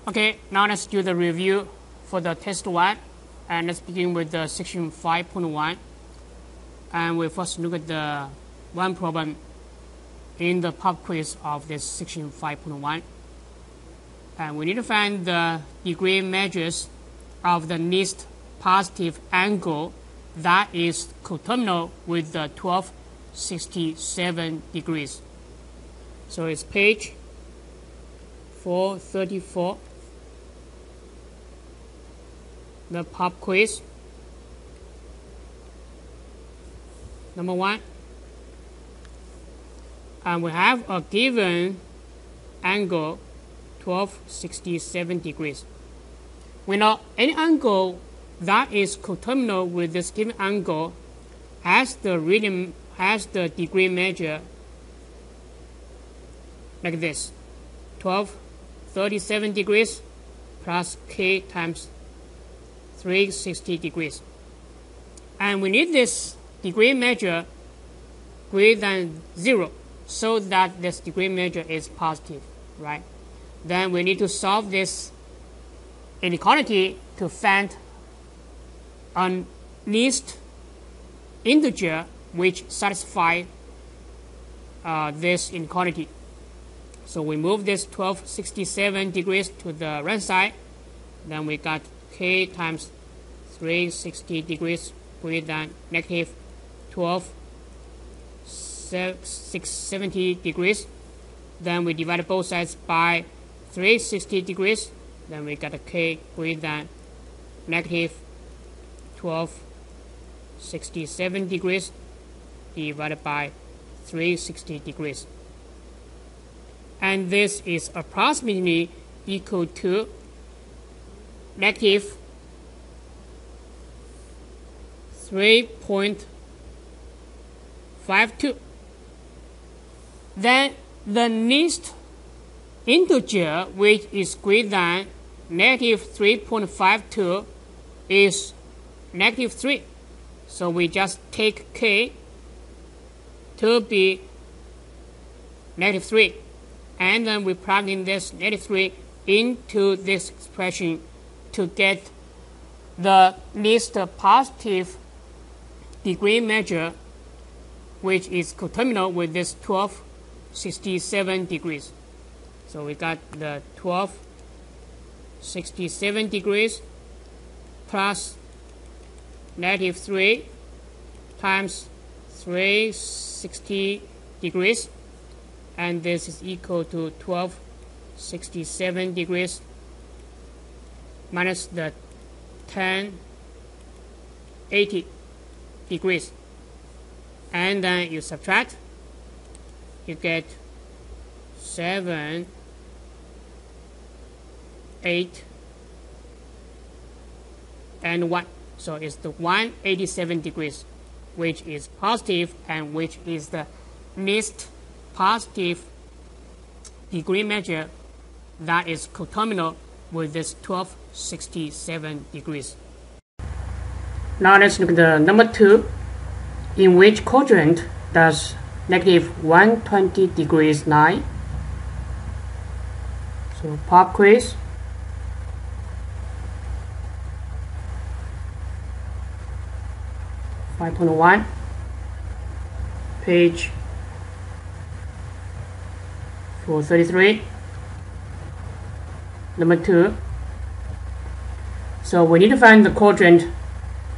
Okay, now let's do the review for the test 1. And let's begin with the section 5.1. And we first look at the one problem in the pop quiz of this section 5.1. And we need to find the degree measures of the least positive angle that is coterminal with the 1267 degrees. So it's page 434, the pop quiz. Number 1. And we have a given angle 1267 degrees. We know any angle that is coterminal with this given angle has the degree measure like this: 1237 degrees plus k times 360 degrees. And we need this degree measure greater than 0 so that this degree measure is positive, right? Then we need to solve this inequality to find a least integer which satisfies this inequality. So we move this 1267 degrees to the right side. Then we got k times 360 degrees greater than negative 1270 degrees. Then we divide both sides by 360 degrees. Then we got a k greater than negative 1267 degrees divided by 360 degrees. And this is approximately equal to negative 3.52. Then the least integer which is greater than negative 3.52 is negative 3. So we just take k to be negative 3. And then we plug in this negative 3 into this expression to get the least positive degree measure which is coterminal with this 1267 degrees. So we got the 1267 degrees plus negative 3 times 360 degrees. And this is equal to 1267 degrees minus the 1080 degrees. And then you subtract, you get 7, 8, and 1. So it's the 187 degrees, which is positive and which is the least positive degree measure that is coterminal with this 1267 degrees. Now let's look at the number 2. In which quadrant does negative 120 degrees lie? So pop quiz. (5.1) page 433, number 2. So we need to find the quadrant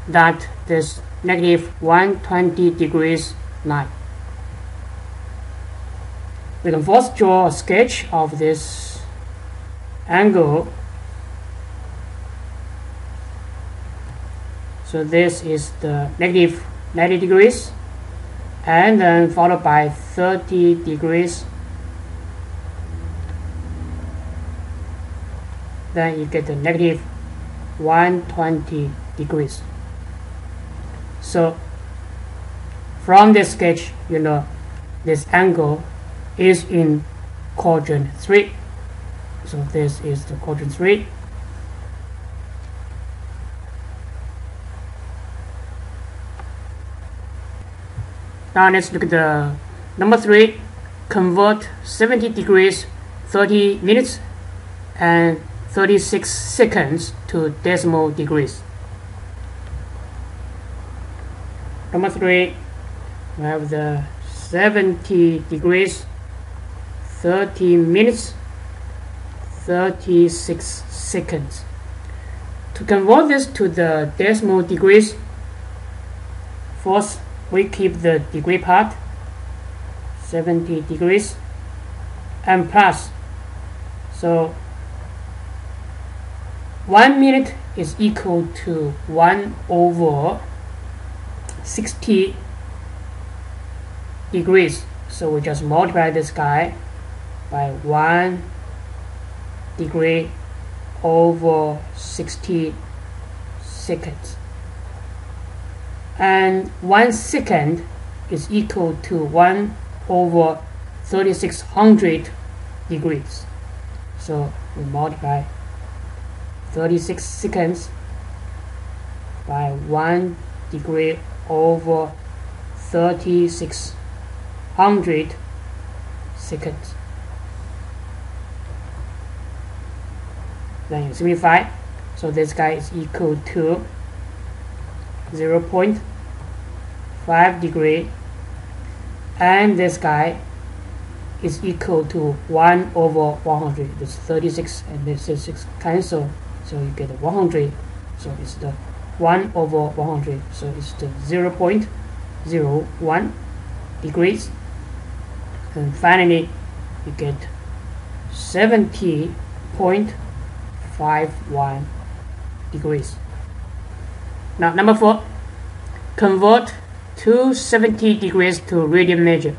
that this negative 120 degrees lie. We can first draw a sketch of this angle. So this is the negative 90 degrees, and then followed by 30 degrees. Then you get the negative 120 degrees. So from this sketch, you know this angle is in quadrant 3. So this is the quadrant 3. Now let's look at the number 3. Convert 70 degrees 30 minutes and 36 seconds to decimal degrees. Number 3, we have the 70 degrees, 30 minutes, 36 seconds. To convert this to the decimal degrees, first we keep the degree part, 70 degrees, and plus. So 1 minute is equal to 1 over 60 degrees. So we just multiply this guy by 1 degree over 60 seconds. And 1 second is equal to 1 over 3600 degrees. So we multiply 36 seconds by 1 degree over 3600 seconds. Then you simplify. So this guy is equal to 0.5 degree, and this guy is equal to 1 over 100. This 36 and this 36 cancel, so you get 100. So it's the 1 over 100. So it's the 0.01 degrees. And finally, you get 70.51 degrees. Now, number 4, convert 270 degrees to radian measure.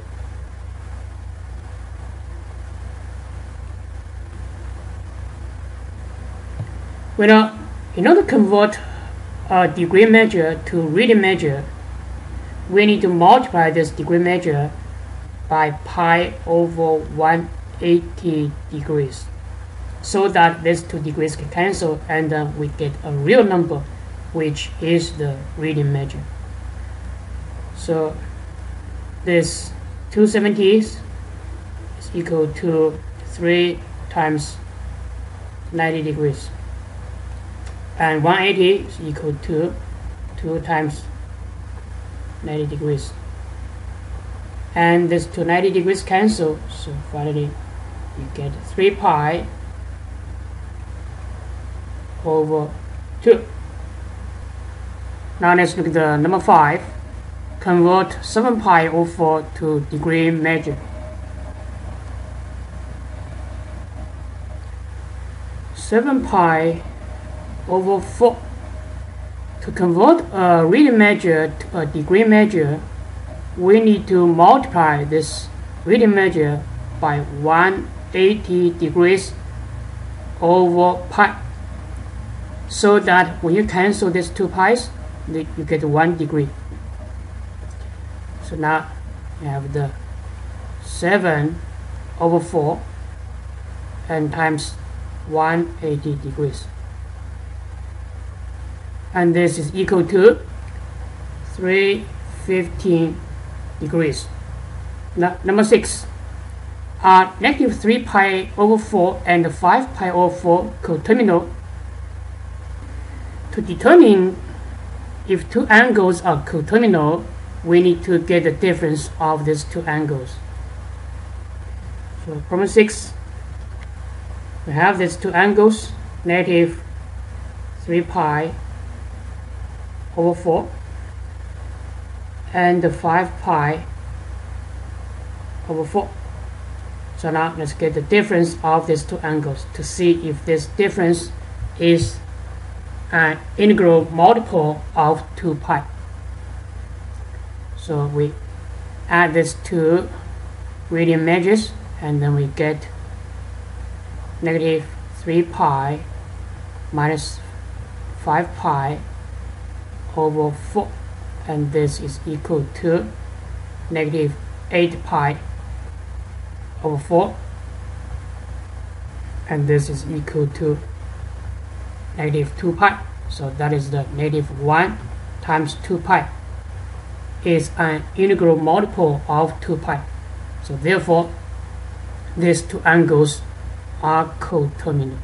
Well, in order to convert a degree measure to radian measure, we need to multiply this degree measure by pi over 180 degrees, so that these 2 degrees can cancel, and we get a real number, which is the radian measure. So this 270 is equal to 3 times 90 degrees, and 180 is equal to 2 times 90 degrees, and this 290 degrees cancel, so finally you get 3 pi over 2. Now let's look at the number 5. Convert 7 pi over 4 to degree measure. Seven pi over 4. To convert a radian measure to a degree measure, we need to multiply this radian measure by 180 degrees over pi, so that when you cancel these 2 pi's, you get 1 degree. So now you have the 7 over 4 and times 180 degrees, and this is equal to 315 degrees. Now, number 6, are negative 3 pi over 4 and 5 pi over 4 coterminal? To determine if 2 angles are coterminal, we need to get the difference of these 2 angles. So problem 6, we have these 2 angles, negative 3 pi over 4 and 5 pi over 4. So now let's get the difference of these 2 angles to see if this difference is an integral multiple of 2 pi. So we add these 2 radian measures, and then we get negative 3 pi minus 5 pi over 4, and this is equal to negative 8 pi over 4, and this is equal to negative 2 pi. So that is the negative 1 times 2 pi is an integral multiple of 2 pi. So therefore, these 2 angles are coterminal.